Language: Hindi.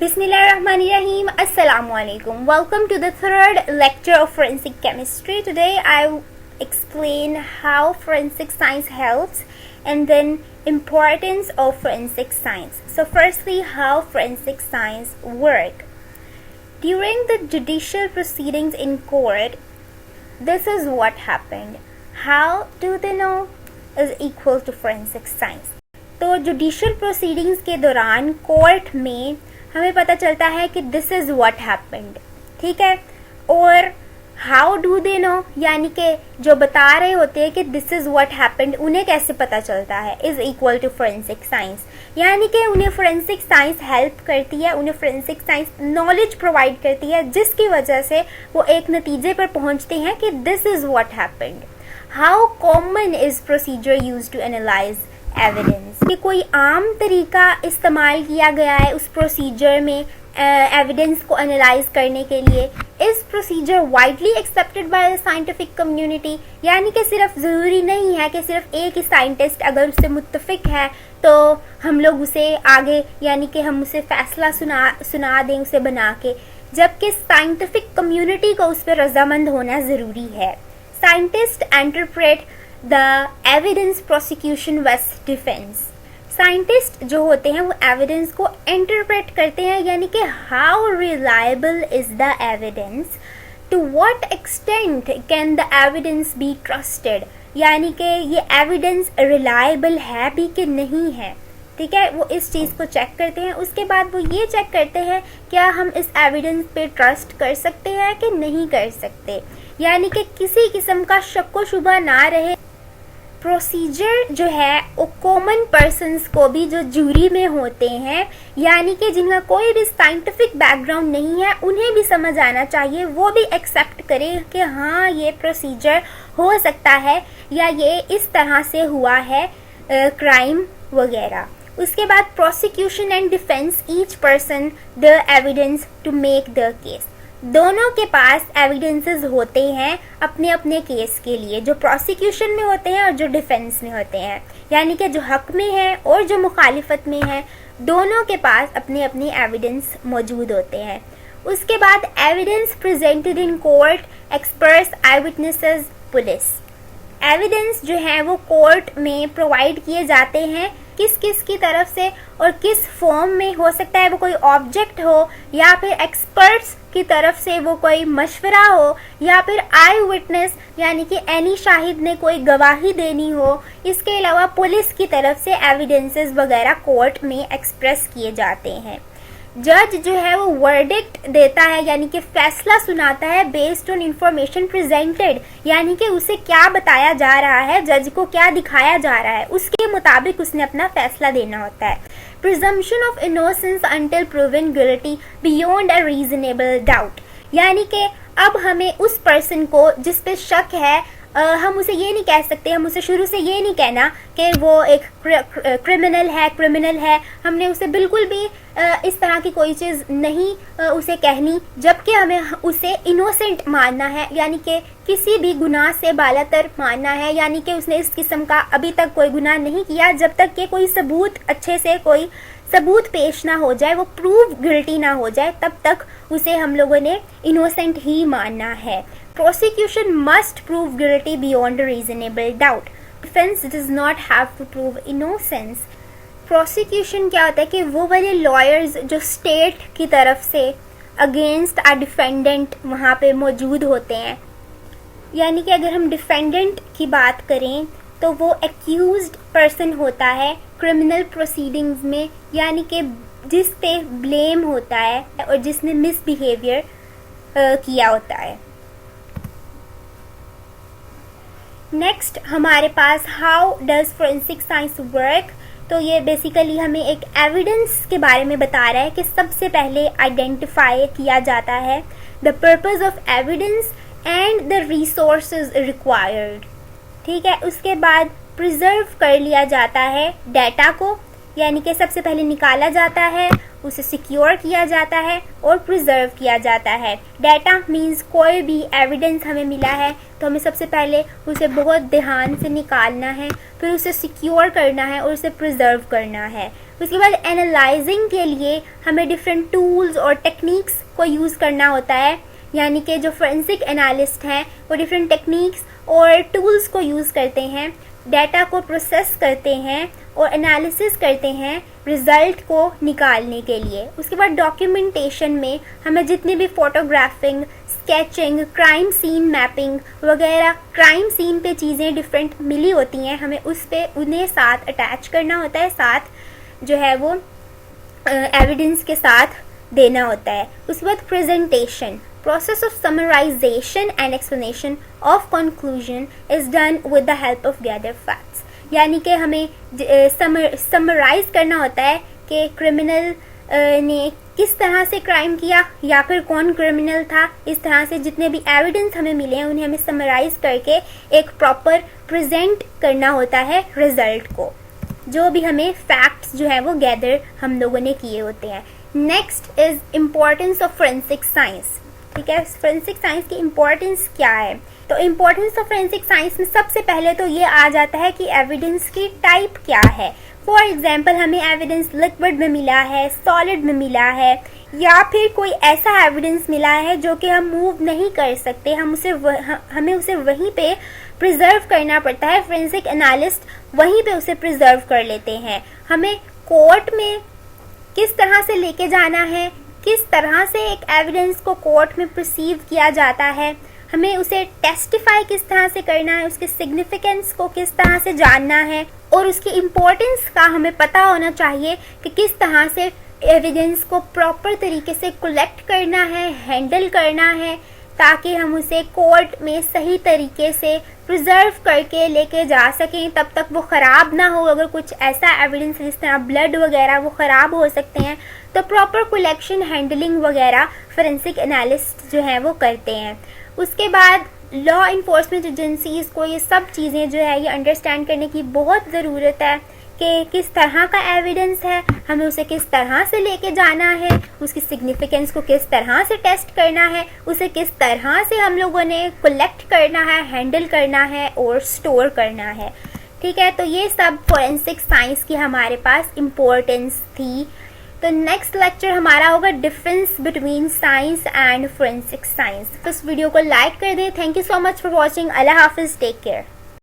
Bismillahirrahmanirrahim. Assalamualaikum. Welcome to the third lecture of forensic chemistry. Today I will explain how forensic science helps and then importance of forensic science. So firstly, how forensic science work. During the judicial proceedings in court, this is what happened. How do they know is equal to forensic science. तो जुडिशियल प्रोसीडिंग्स के दौरान कोर्ट में हमें पता चलता है कि दिस इज़ व्हाट हैपेंड, ठीक है। और हाउ डू दे नो, यानी कि जो बता रहे होते हैं कि दिस इज़ व्हाट हैपेंड, उन्हें कैसे पता चलता है, is equal to forensic science. यानी कि उन्हें फोरेंसिक साइंस हेल्प करती है, उन्हें फोरेंसिक साइंस नॉलेज प्रोवाइड करती है, जिसकी वजह से वो एक नतीजे पर पहुंचते हैं कि this is what happened. How common is procedure use to analyse evidence, कि कोई आम तरीका इस्तेमाल किया गया है उस प्रोसीजर में एविडेंस को एनालाइज करने के लिए। इस procedure widely accepted by the scientific community, यानी कि सिर्फ ज़रूरी नहीं है कि सिर्फ एक ही साइंटिस्ट अगर उससे मुत्तफिक है तो हम लोग उसे आगे, यानी कि हम उसे फैसला सुना दें उसे बना के, जबकि साइंटिफिक कम्युनिटी को उस पर रजामंद होना ज़रूरी है। Scientist interpret the evidence prosecution versus defence. Scientist जो होते हैं वो एविडेंस को इंटरप्रेट करते हैं, यानी कि how reliable is the evidence, to what extent can the evidence be trusted, यानी कि ये एविडेंस रिलायबल है भी कि नहीं है, ठीक है। वो इस चीज़ को चेक करते हैं। उसके बाद वो ये चेक करते हैं क्या हम इस एविडेंस पे ट्रस्ट कर सकते हैं कि नहीं कर सकते, यानी कि किसी किस्म का शक व शुबा ना रहे। प्रोसीजर जो है वो कॉमन पर्सन्स को भी, जो जूरी में होते हैं, यानी कि जिनका कोई भी साइंटिफिक बैकग्राउंड नहीं है, उन्हें भी समझ आना चाहिए, वो भी एक्सेप्ट करें कि हाँ ये प्रोसीजर हो सकता है या ये इस तरह से हुआ है क्राइम वगैरह। उसके बाद prosecution and defence each person the evidence to make the case. दोनों के पास एविडेंसेस होते हैं अपने अपने केस के लिए, जो प्रोसिक्यूशन में होते हैं और जो डिफेंस में होते हैं, यानी कि जो हक में है और जो मुखालिफत में है, दोनों के पास अपने अपने एविडेंस मौजूद होते हैं। उसके बाद evidence presented in court, experts, I witnesses, police. Evidence जो है वो कोर्ट में प्रोवाइड किए जाते हैं किस किस की तरफ से और किस फॉर्म में। हो सकता है वो कोई ऑब्जेक्ट हो, या फिर एक्सपर्ट्स की तरफ से वो कोई मशवरा हो, या फिर आई विटनेस यानी कि एनी शाहिद ने कोई गवाही देनी हो। इसके अलावा पुलिस की तरफ से एविडेंसेस वगैरह कोर्ट में एक्सप्रेस किए जाते हैं। जज जो है वो वर्डिक्ट देता है, यानी कि फैसला सुनाता है बेस्ड ऑन इंफॉर्मेशन प्रेजेंटेड, यानी कि उसे क्या बताया जा रहा है, जज को क्या दिखाया जा रहा है, उसके मुताबिक उसने अपना फैसला देना होता है। Presumption of innocence until proven guilty beyond a reasonable doubt, यानी कि अब हमें उस पर्सन को जिस पे शक है, हम उसे ये नहीं कह सकते, हम उसे शुरू से ये नहीं कहना कि वो एक क्रिमिनल है। हमने उसे बिल्कुल भी इस तरह की कोई चीज़ नहीं उसे कहनी, जबकि हमें उसे इनोसेंट मानना है, यानी कि किसी भी गुनाह से बालातर मानना है, यानी कि उसने इस किस्म का अभी तक कोई गुनाह नहीं किया। जब तक कि कोई सबूत, अच्छे से कोई सबूत पेश ना हो जाए, वो प्रूव गिल्टी ना हो जाए, तब तक उसे हम लोगों ने इनोसेंट ही मानना है। Prosecution must prove guilty beyond a reasonable doubt. Defense does not have to prove innocence. Prosecution क्या होता है कि वो वाले lawyers जो state की तरफ से against a defendant वहाँ पे मौजूद होते हैं, यानी कि अगर हम defendant की बात करें तो वो accused person होता है criminal proceedings में, यानी कि जिस पे blame होता है और जिसने misbehavior किया होता है। नेक्स्ट हमारे पास how does forensic science work. तो ये बेसिकली हमें एक एविडेंस के बारे में बता रहा है कि सबसे पहले आइडेंटिफाई किया जाता है the purpose of evidence and the resources required, ठीक है। उसके बाद प्रिजर्व कर लिया जाता है डाटा को, यानी कि सबसे पहले निकाला जाता है, उसे सिक्योर किया जाता है और प्रिजर्व किया जाता है। डाटा मीन्स कोई भी एविडेंस हमें मिला है तो हमें सबसे पहले उसे बहुत ध्यान से निकालना है, फिर उसे सिक्योर करना है और उसे प्रिजर्व करना है। उसके बाद एनालाइजिंग के लिए हमें डिफरेंट टूल्स और टेक्निक्स को यूज़ करना होता है, यानी कि जो फोरेंसिक एनालिस्ट हैं वो डिफरेंट टेक्निक्स और टूल्स को यूज़ करते हैं, डाटा को प्रोसेस करते हैं और एनालिसिस करते हैं रिज़ल्ट को निकालने के लिए। उसके बाद डॉक्यूमेंटेशन में हमें जितनी भी फ़ोटोग्राफिंग, स्केचिंग, क्राइम सीन मैपिंग वगैरह क्राइम सीन पे चीज़ें डिफरेंट मिली होती हैं, हमें उस पे उन्हें साथ अटैच करना होता है, साथ जो है वो एविडेंस के साथ देना होता है। उसके बाद presentation, process of summarization and explanation of conclusion is done with the help of gathered facts, यानी कि हमें समराइज करना होता है कि क्रिमिनल ने किस तरह से क्राइम किया या फिर कौन क्रिमिनल था। इस तरह से जितने भी एविडेंस हमें मिले हैं उन्हें हमें समराइज करके एक प्रॉपर प्रेजेंट करना होता है रिजल्ट को, जो भी हमें फैक्ट्स जो है वो गैदर हम लोगों ने किए होते हैं। Next is importance of forensic science. ठीक है, फोरेंसिक साइंस की इम्पोर्टेंस क्या है? तो इम्पोर्टेंस ऑफ फोरेंसिक साइंस में सबसे पहले तो ये आ जाता है कि एविडेंस की टाइप क्या है। फॉर एग्जांपल हमें एविडेंस लिक्विड में मिला है, सॉलिड में मिला है, या फिर कोई ऐसा एविडेंस मिला है जो कि हम मूव नहीं कर सकते, हमें उसे वहीं पे प्रिजर्व करना पड़ता है। फोरेंसिक एनालिस्ट वहीं पे उसे प्रिजर्व कर लेते हैं। हमें कोर्ट में किस तरह से लेके जाना है, किस तरह से एक एविडेंस को कोर्ट में परसीव किया जाता है, हमें उसे टेस्टिफाई किस तरह से करना है, उसके सिग्निफिकेंस को किस तरह से जानना है और उसकी इम्पोर्टेंस का हमें पता होना चाहिए कि किस तरह से एविडेंस को प्रॉपर तरीके से कलेक्ट करना है, हैंडल करना है, ताकि हम उसे कोर्ट में सही तरीके से प्रिजर्व करके लेके जा सकें, तब तक वो ख़राब ना हो। अगर कुछ ऐसा एविडेंस जिस तरह ब्लड वगैरह वो ख़राब हो सकते हैं, तो प्रॉपर कलेक्शन, हैंडलिंग वगैरह फोरेंसिक एनालिस्ट जो हैं वो करते हैं। उसके बाद लॉ इन्फोर्समेंट एजेंसीज़ को ये सब चीज़ें जो है ये अंडरस्टैंड करने की बहुत ज़रूरत है कि किस तरह का एविडेंस है, हमें उसे किस तरह से लेके जाना है, उसकी सिग्निफिकेंस को किस तरह से टेस्ट करना है, उसे किस तरह से हम लोगों ने कलेक्ट करना है, हैंडल करना है और स्टोर करना है। ठीक है, तो ये सब फोरेंसिक साइंस की हमारे पास इम्पोर्टेंस थी। तो नेक्स्ट लेक्चर हमारा होगा difference between science and forensic science. तो इस वीडियो को लाइक कर दें। Thank you so much for watching. अल्लाह हाफिज़, टेक केयर।